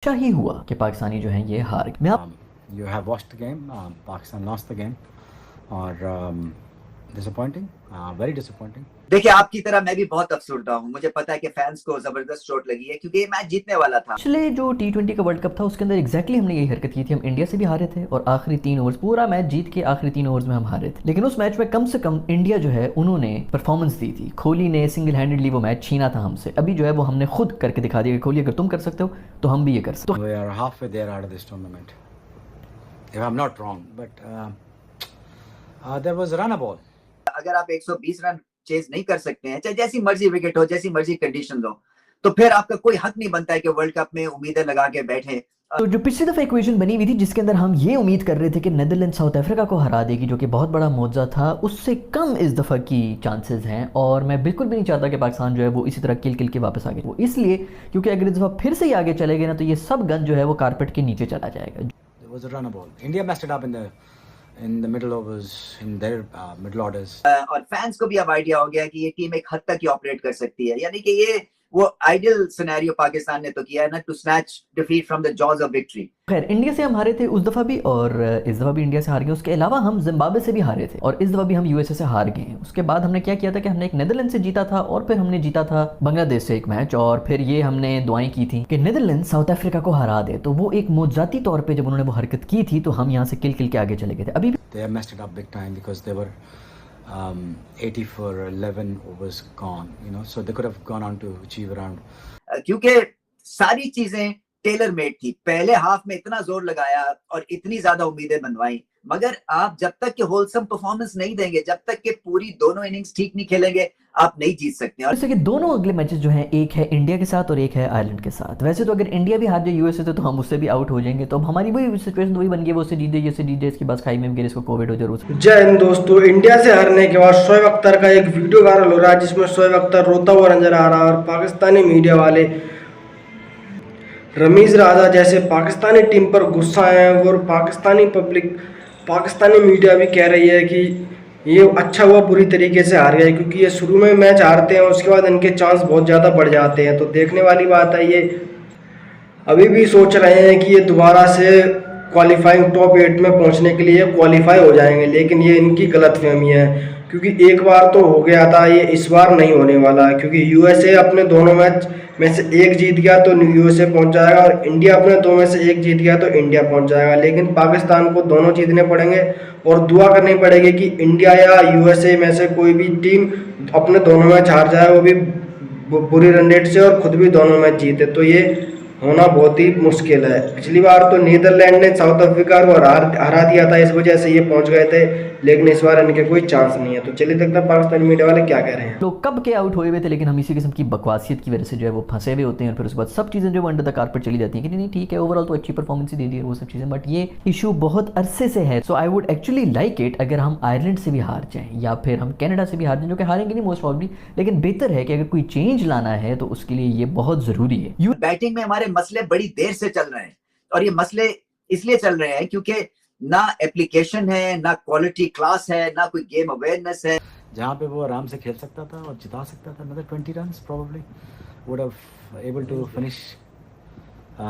अच्छा ही हुआ कि पाकिस्तानी जो है ये हार गए। You have watched the game. Pakistan lost the game, और disappointing, very disappointing. देखिए, आपकी तरह मैं भी बहुत अफसुर्दा हूँ। मुझे पता है कि फैंस को जबरदस्त चोट लगी है क्योंकि ये मैच जीतने वाला था। पिछले जो T20 का वर्ल्ड कप था उसके अंदर एग्जैक्टली हमने यही हरकत की थी। हम इंडिया से भी हारे थे और आखिरी 3 ओवर्स पूरा मैच जीत के आखिरी 3 ओवर्स में हम हारे थे, लेकिन उस मैच में कम से कम इंडिया जो है उन्होंने परफॉर्मेंस दी थी। कोहली ने सिंगल हैंडेडली वो मैच छीना था हमसे। अभी जो है वो हमने खुद करके दिखा दिया कि कोहली अगर तुम कर सकते हो तो हम भी ये कर सकते हैं। We are halfway there out of this tournament, if I'm not wrong, but there was a run ball. अगर आप 120 रन चेज नहीं कर सकते हैं, चाहे जैसी मर्जी विकेट हो, जैसी मर्जी कंडीशन हो, तो फिर आपका कोई हक नहीं बनता है कि वर्ल्ड कप में उम्मीदें लगा के बैठे। तो जो पिछली दफा इक्वेशन बनी हुई थी जिसके अंदर हम ये उम्मीद कर रहे थे कि नीदरलैंड साउथ अफ्रीका को हरा देगी, जो कि बहुत बड़ा मौजज़ा था, उससे कम इस दफ़ा की चांसेस हैं। और मैं बिल्कुल भी नहीं चाहता कि पाकिस्तान जो है वो इसी तरह किल के वापस आ गए। वो इसलिए क्योंकि अगर इस दफ़ा फिर से ही आगे चले गए ना तो ये सब गन जो है वो कारपेट के नीचे चला जाएगा। In the middle overs, in their middle orders. और फैंस को भी अब आइडिया हो गया कि ये टीम एक हद तक ही ऑपरेट कर सकती है, यानी कि ये वो आइडियल सिनेरियो पाकिस्तान ने तो किया है ना, to snatch defeat from the jaws of victory. खैर, इंडिया से हम हारे थे उस दफ़ा भी और इस दफ़ा भी इंडिया से हार गए। उसके अलावा हम जिम्बाब्वे से भी हारे थे और इस दफ़ा भी हम यूएसए से हार गए हैं। उसके बाद हमने क्या किया था कि हमने एक नीदरलैंड से जीता था और फिर हमने जीता था बांग्लादेश से एक मैच, और फिर ये हमने दुआएं की थी कि नीदरलैंड साउथ अफ्रीका को हरा दे। तो वो एक मौजूदाती तौर पर जब उन्होंने वो हरकत की थी तो हम यहाँ से किल के आगे चले गए थे। अभी 80 for 11 overs gone, so they could have gone on to achieve around. क्योंकि सारी चीजें टेलर मेड थी। पहले हाफ में इतना जोर लगाया और इतनी ज्यादा उम्मीदें बनवाई, मगर आप जब तक कि होलसम परफॉर्मेंस नहीं देंगे, जब तक कि पूरी दोनों इनिंग्स ठीक नहीं खेलेंगे, आप नहीं जीत सकते। और जैसे कि दोनों अगले मैचेस जो हैं, एक है इंडिया के साथ और एक है आयरलैंड के साथ। वैसे तो अगर इंडिया भी हार जाए यूएसए से तो हम उससे भी आउट हो जाएंगे। तो अब हमारी वही सिचुएशन वही बन गई, वो उससे जीत जाए, इससे जीत जाए, इसके बाद खाई में गिरे, इसको कोविड हो जाए। जय हिंद दोस्तों। इंडिया से हारने के बाद शोएब अख्तर का एक वीडियो वायरल हो रहा है जिसमें शोएब अख्तर रोता हुआ नजर आ रहा है और पाकिस्तानी मीडिया वाले रमीज राजा जैसे पाकिस्तानी टीम पर गुस्सा है और पाकिस्तानी पब्लिक, पाकिस्तानी मीडिया भी कह रही है कि ये अच्छा हुआ बुरी तरीके से हार गए, क्योंकि ये शुरू में मैच हारते हैं उसके बाद इनके चांस बहुत ज़्यादा बढ़ जाते हैं। तो देखने वाली बात है, ये अभी भी सोच रहे हैं कि ये दोबारा से क्वालिफाइंग टॉप 8 में पहुंचने के लिए क्वालिफाई हो जाएंगे, लेकिन ये इनकी गलतफहमी है, क्योंकि एक बार तो हो गया था, ये इस बार नहीं होने वाला है। क्योंकि यूएसए अपने दोनों मैच में से एक जीत गया तो यूएसए पहुंच जाएगा और इंडिया अपने 2 में से एक जीत गया तो इंडिया पहुंच जाएगा। लेकिन पाकिस्तान को दोनों जीतने पड़ेंगे और दुआ करनी पड़ेगी कि इंडिया या यूएसए में से कोई भी टीम अपने दोनों मैच हार जाए, वो भी बुरी रन रेट से, और खुद भी दोनों मैच जीते। तो ये होना बहुत ही मुश्किल है। पिछली बार तो नीदरलैंड ने साउथ अफ्रीका को हरा दिया था, इस वजह से ये पहुंच गए थे, लेकिन इस बार इनके कोई चांस नहीं है। तो चलिए देखते हैं पाकिस्तानी मीडिया वाले क्या कह रहे हैं। लोग कब के आउट हुए हुए थे, लेकिन हम इसी किस्म की बकवासियत की वजह से जो है वो फंसे हुए होते हैं और फिर उसके बाद सब चीज़ें जो अंडर द कारपेट चली जाती हैं कि नहीं ठीक है, ओवरऑल तो अच्छी परफॉर्मेंस ही दे दी है वो सब चीज़ें, बट ये इशू बहुत अरसे से है। So I would actually like it अगर हम आयरलैंड से भी हार जाएं या फिर हम कनाडा से भी हार जाएं, जो कि हारेंगे नहीं मोस्ट प्रॉब्ली, लेकिन बेहतर है कि अगर कोई चेंज लाना है तो उसके लिए ये बहुत ज़रूरी है। बैटिंग में हमारे मसले बड़ी देर से चल रहे हैं और ये मसले इसलिए चल रहे हैं क्योंकि ना एप्लीकेशन है, ना क्वालिटी क्लास है, ना कोई गेम अवेयरनेस है। जहाँ पे वो आराम से खेल सकता था और जिता सकता था, another 20 runs probably would have able to finish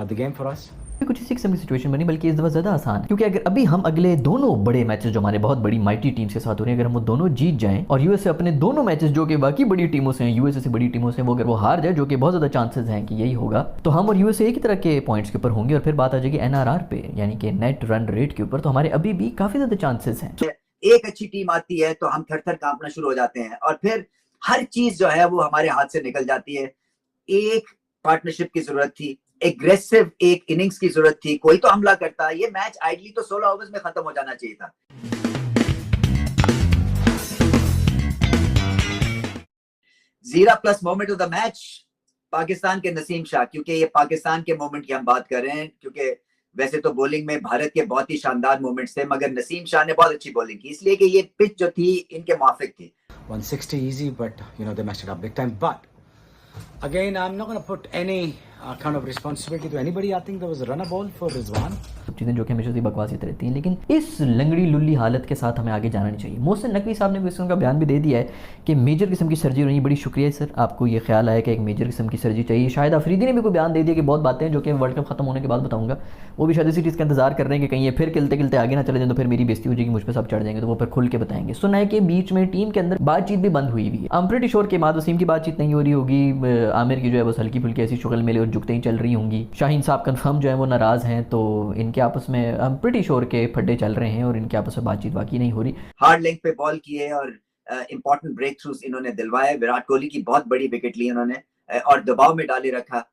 the game for us. कुछ इसी किस्म की सिचुएशन बनी, बल्कि इस दफ़ा ज़्यादा आसान है क्योंकि अगर अभी हम अगले दोनों बड़े मैचेस जो हमारे बहुत बड़ी माइटी टीम्स के साथ हो रहे हैं, अगर हम वो दोनों जीत जाएं और यूएसए अपने दोनों मैचेस जो कि बाकी बड़ी टीमों से हैं, यूएसए से बड़ी टीमों से, वो अगर वो हार जाए, जो कि बहुत ज़्यादा चांसेस हैं कि यही होगा, तो हम और यूएसए एक ही तरह के पॉइंट्स के ऊपर होंगे और फिर बात आ जाएगी एनआरआर पे, यानी कि नेट रन रेट के ऊपर। तो हमारे अभी भी काफ़ी ज़्यादा चांसेस हैं। एक अच्छी टीम आती है तो हम थर-थर कांपना शुरू हो जाते हैं और फिर हर चीज जो है वो हमारे हाथ से निकल जाती है। एक पार्टनरशिप की जरूरत थी, एग्रेसिव एक इनिंग्स की जरूरत थी, कोई तो हमला करता। ये मैच आइडली तो 16 ओवर्स में खत्म हो जाना चाहिए था। जीरा plus moment of the match Pakistan के नसीम शाह, क्योंकि ये पाकिस्तान के मोमेंट की हम बात कर रहे हैं, क्योंकि वैसे तो बॉलिंग में भारत के बहुत ही शानदार मोमेंट्स थे, मगर नसीम शाह ने बहुत अच्छी बॉलिंग की, इसलिए कि ये पिच जो थी इनके माफिक थी। 160 easy, but they messed it up big time. But again, I'm not going to put any kind of responsibility to anybody. I think there was a runner ball for Rizwan. चीज़ें जो कि हमेशा से बकवासियत रहती हैं, लेकिन इस लंगड़ी लुल्ली हालत के साथ हमें आगे जाना नहीं चाहिए। मोहसिन नकवी साहब ने भी इसका बयान भी दे दिया है कि मेजर किस्म की सर्जरी होनी, बड़ी शुक्रिया सर, आपको ये ख्याल आया कि एक मेजर किस्म की सर्जरी चाहिए। शायद अफरीदी ने भी कोई बयान दे दिया कि बहुत बातें हैं जो कि वर्ल्ड कप खत्म होने के बाद बताऊंगा, वो भी शायद इसी चीज़ का इंतजार कर रहे हैं कि कहीं ये फिर खिलते खिलते आगे ना चले जाए तो फिर मेरी बेइज्जती हो जाएगी, मुझ पर सब चढ़ जाएंगे, तो वो फिर खुल के बताएंगे। सुना है कि बीच में टीम के अंदर बातचीत भी बंद हुई हुई है। आई एम प्रीटी श्योर कि इमाद वसीम की बातचीत नहीं हो रही होगी, आमिर की जो है बस हल्की फुल्की ऐसी शुगल मिले और जुगते ही चल रही होंगी। शाहीन साहब कंफर्म जो है वो नाराज़ हैं, तो इनके आपस में आई एम प्रीटी श्योर के फड्डे चल रहे हैं और इनके आपस में बातचीत बाकी नहीं हो रही। हार्ड लेंथ पे बॉल किए और इंपॉर्टेंट ब्रेक थ्रूज इन्होंने दिलवाए। विराट कोहली की बहुत बड़ी विकेट ली इन्होंने और दबाव में डाले रखा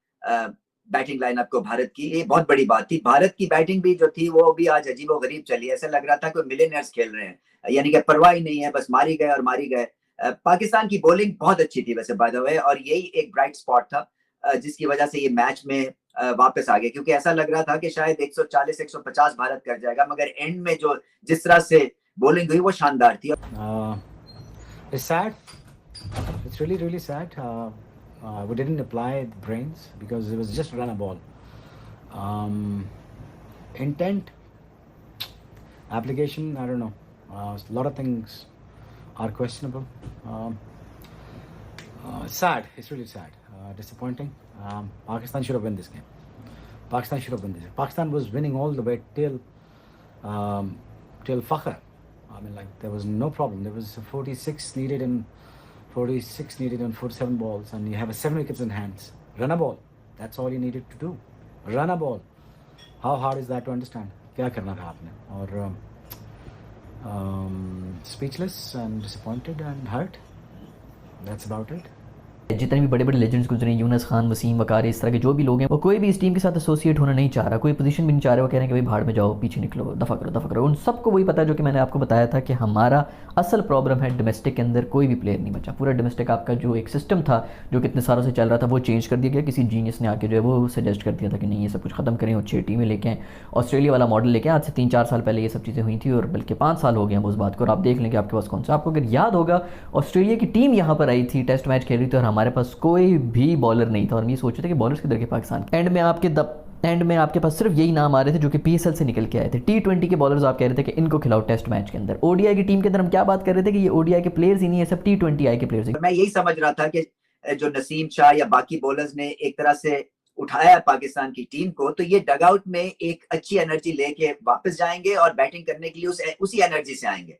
बैटिंग लाइनअप को भारत की। ये बहुत बड़ी बात थी। भारत की बैटिंग भी जो थी वो भी आज अजीबोगरीब चली। ऐसा लग रहा था कोई मिलियनेयर्स खेल रहे हैं, यानी कि परवाह ही नहीं है, बस मारी गए और मारी गए। पाकिस्तान की बॉलिंग बहुत अच्छी थी वैसे बाय द वे, और यही एक ब्राइट स्पॉट था जिसकी वजह से ये मैच में वापस आ गए, क्योंकि ऐसा लग रहा था कि शायद 140-150 भारत कर जाएगा, मगर एंड में जो जिस तरह से बॉलिंग हुई वो शानदार थी। It's sad. It's really, really sad. We didn't apply the brains because it was just run a ball. Intent, application, I don't know. A lot of things are questionable. Sad. It's really sad. Disappointing. Pakistan should have won this game. Pakistan should have won this game. Pakistan was winning all the way till Fakhr. I mean, like, there was no problem. There was 46 needed and 47 balls, and you have 7 wickets in hands. Run a ball. That's all you needed to do. Run a ball. How hard is that to understand? क्या करना था आपने? और speechless and disappointed and hurt. That's about it. जितने भी बड़े बड़े legends गुजरे, यूनुस खान, वसीम, वकार, इस तरह के जो भी लोग हैं, वो कोई भी इस टीम के साथ एसोसिएट होना नहीं चाह रहा, कोई पोजीशन भी नहीं चाह रहा। वो कह रहे हैं कि भाई भाड़ में जाओ, पीछे निकलो, दफ़ा करो। उन सबको वही पता है जो कि मैंने आपको बताया था कि हमारा असल प्रॉब्लम है डोमेस्टिक के अंदर कोई भी प्लेयर नहीं बचा। पूरा डोमेस्टिक आपका जो एक सिस्टम था जो कितने सालों से चल रहा था वो चेंज कर दिया गया। किसी जीनियस ने आके जो है वो सजेस्ट कर दिया था कि नहीं ये सब कुछ ख़त्म करें और 6 टीमें लेके आएँ, ऑस्ट्रेलिया वाला मॉडल लेके आज से 3-4 साल पहले ये सब चीज़ें हुई थी, और बल्कि 5 साल हो गए हैं उस बात को। और आप देख लेंगे आपके पास कौन सा, आपको अगर याद होगा ऑस्ट्रेलिया की टीम यहाँ पर आई थी, टेस्ट मैच खेल रही थी और हमारे पास कोई भी बॉलर नहीं था, और हम ये सोच रहे थे कि बॉलर्स किधर के पाकिस्तान। एंड में आपके पास सिर्फ यही नाम आ रहे थे जो कि पीएसएल से निकल के आए थे। T20 के बॉलर्स आप कह रहे थे कि इनको खिलाओ टेस्ट मैच के अंदर। ओडीआई की टीम के अंदर हम क्या बात कर रहे थे कि ये ओडीआई के प्लेयर्स ही नहीं है, सब T20 आई के प्लेयर्स। मैं यही समझ रहा था कि जो नसीम शाह या बाकी बॉलर्स ने एक तरह से उठाया पाकिस्तान की टीम को, तो ये डगआउट में एक अच्छी एनर्जी लेके वापस जाएंगे और बैटिंग करने के लिए उसी एनर्जी से आएंगे।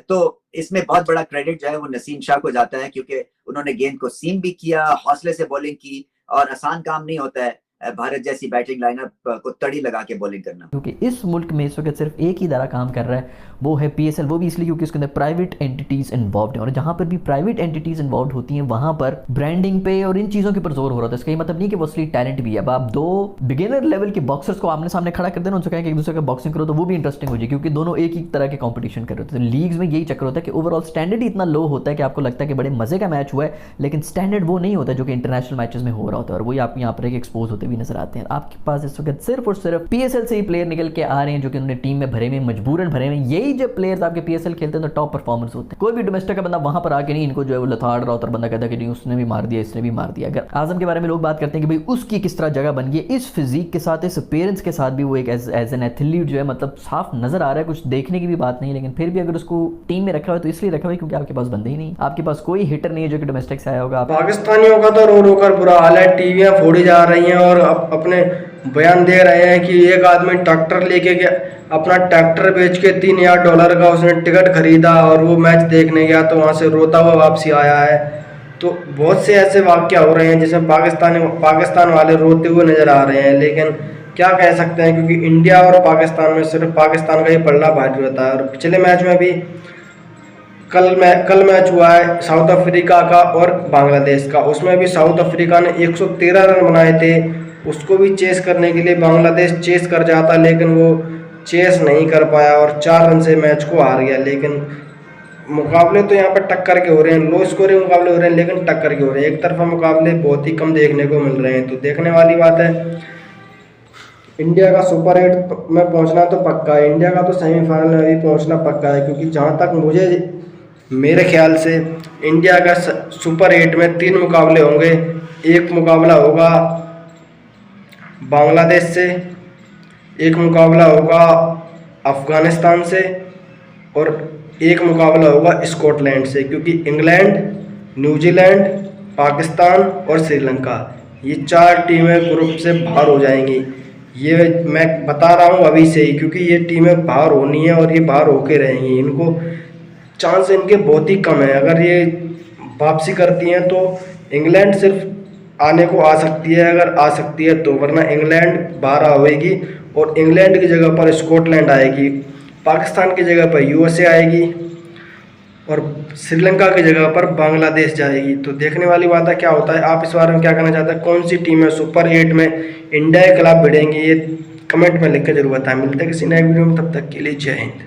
तो इसमें बहुत बड़ा क्रेडिट जो है वो नसीम शाह को जाता है, क्योंकि उन्होंने गेंद को सीम भी किया, हौसले से बॉलिंग की, और आसान काम नहीं होता है भारत जैसी बैटिंग लाइनअप को तड़ी लगा के बॉलिंग करना। क्योंकि इस मुल्क में इस वक्त सिर्फ एक ही इदारा काम कर रहा है, वो है पीएसएल। वो भी इसलिए क्योंकि उसके अंदर प्राइवेट एंटिटीज़ इन्वॉल्व हैं, और जहाँ पर भी प्राइवेट एंटिटीज़ इन्वॉल्व होती हैं वहाँ पर ब्रांडिंग पे और इन चीज़ों के ऊपर जोर हो रहा था। इसका ये मतलब नहीं कि वो असली टैलेंट भी है। अब आप 2 बिगिनर लेवल के बॉक्सर्स को आमने सामने खड़ा कर देना, उनसे कहें कि एक दूसरे का बॉक्सिंग करो, तो वो भी इंटरेस्टिंग हो जाए, क्योंकि दोनों एक ही तरह के कॉम्पिटिशन कर रहे होते हैं। लीग्स में यही चक्कर होता है कि ओवरऑल स्टैंडर्ड ही इतना लो होता है कि आपको लगता है कि बड़े मजे का मैच हुआ है, लेकिन स्टैंडर्ड वो नहीं होता जो कि इंटरनेशनल मैचेस में हो रहा होता है, और वही आप यहाँ पर एक्सपोज होते भी नजर आते हैं। आपके पास इस वक्त सिर्फ और सिर्फ पीएसएल से ही प्लेयर निकल के आ रहे हैं जो कि उन्होंने टीम में भरे में मजबूरन भरे में। यही जब प्लेयर्स आपके पीएसएल खेलते हैं तो टॉप परफॉर्मेंस होते हैं। कोई भी डोमेस्टिक का बंदा वहां पर आके नहीं इनको जो है वो लथाड़ रहा होता, बंदा कहता है कि नहीं उसने भी मार दिया, इसने भी मार दिया। अगर आजम के बारे में लोग बात करते हैं कि भाई उसकी किस तरह जगह बन गई, इस फिजिक के साथ, इस अपीयरेंस के साथ भी वो एक एज एन एथलीट जो है मतलब साफ नजर आ रहा है, कुछ देखने की भी बात नहीं। लेकिन फिर भी अगर उसको टीम में रखा हुआ है तो इसलिए रखा हुआ है क्योंकि आपके पास बंदे ही नहीं, आपके पास कोई हिटर नहीं है जो कि डोमेस्टिक से आया होगा। पाकिस्तानियों का तो रो रो कर बुरा हाल है, टीवियां फोड़ी जा रही हैं और अपने बयान दे रहे हैं कि एक आदमी ट्रैक्टर लेके गया, अपना ट्रैक्टर बेच के $3000 का उसने टिकट खरीदा और वो मैच देखने गया तो वहाँ से रोता हुआ वापसी आया है। तो बहुत से ऐसे वाक़या हो रहे हैं जिसमें पाकिस्तान वाले रोते हुए नज़र आ रहे हैं, लेकिन क्या कह सकते हैं क्योंकि इंडिया और पाकिस्तान में सिर्फ पाकिस्तान का ही पल्ला भारी होता है। और पिछले मैच में भी कल मैच हुआ है साउथ अफ्रीका का और बांग्लादेश का, उसमें भी साउथ अफ्रीका ने 113 रन बनाए थे। उसको भी चेस करने के लिए बांग्लादेश चेस कर जाता, लेकिन वो चेस नहीं कर पाया और 4 रन से मैच को हार गया। लेकिन मुकाबले तो यहाँ पर टक्कर के हो रहे हैं, लो स्कोरिंग मुकाबले हो रहे हैं, लेकिन टक्कर के हो रहे हैं। एक तरफा मुकाबले बहुत ही कम देखने को मिल रहे हैं, तो देखने वाली बात है। इंडिया का सुपर 8 में पहुँचना तो पक्का है, इंडिया का तो सेमीफाइनल में भी पहुँचना पक्का है, क्योंकि जहाँ तक मेरे ख्याल से इंडिया का सुपर 8 में 3 मुकाबले होंगे। एक मुकाबला होगा बांग्लादेश से, एक मुकाबला होगा अफ़गानिस्तान से और एक मुकाबला होगा स्कॉटलैंड से, क्योंकि इंग्लैंड, न्यूजीलैंड, पाकिस्तान और श्रीलंका ये 4 टीमें ग्रुप से बाहर हो जाएंगी। ये मैं बता रहा हूँ अभी से ही, क्योंकि ये टीमें बाहर होनी है और ये बाहर होके रहेंगी। इनको चांस इनके बहुत ही कम है। अगर ये वापसी करती हैं तो इंग्लैंड सिर्फ आने को आ सकती है, अगर आ सकती है तो, वरना इंग्लैंड बाहर आएगी और इंग्लैंड की जगह पर स्कॉटलैंड आएगी, पाकिस्तान की जगह पर यूएसए आएगी और श्रीलंका की जगह पर बांग्लादेश जाएगी। तो देखने वाली बात है क्या होता है। आप इस बारे में क्या कहना चाहते हैं? कौन सी टीमें सुपर 8 में इंडिया के खिलाफ भिड़ेंगी? ये कमेंट में लिख के जरूर बताएं। मिलते हैं किसी नए वीडियो में, तब तक के लिए जय हिंद।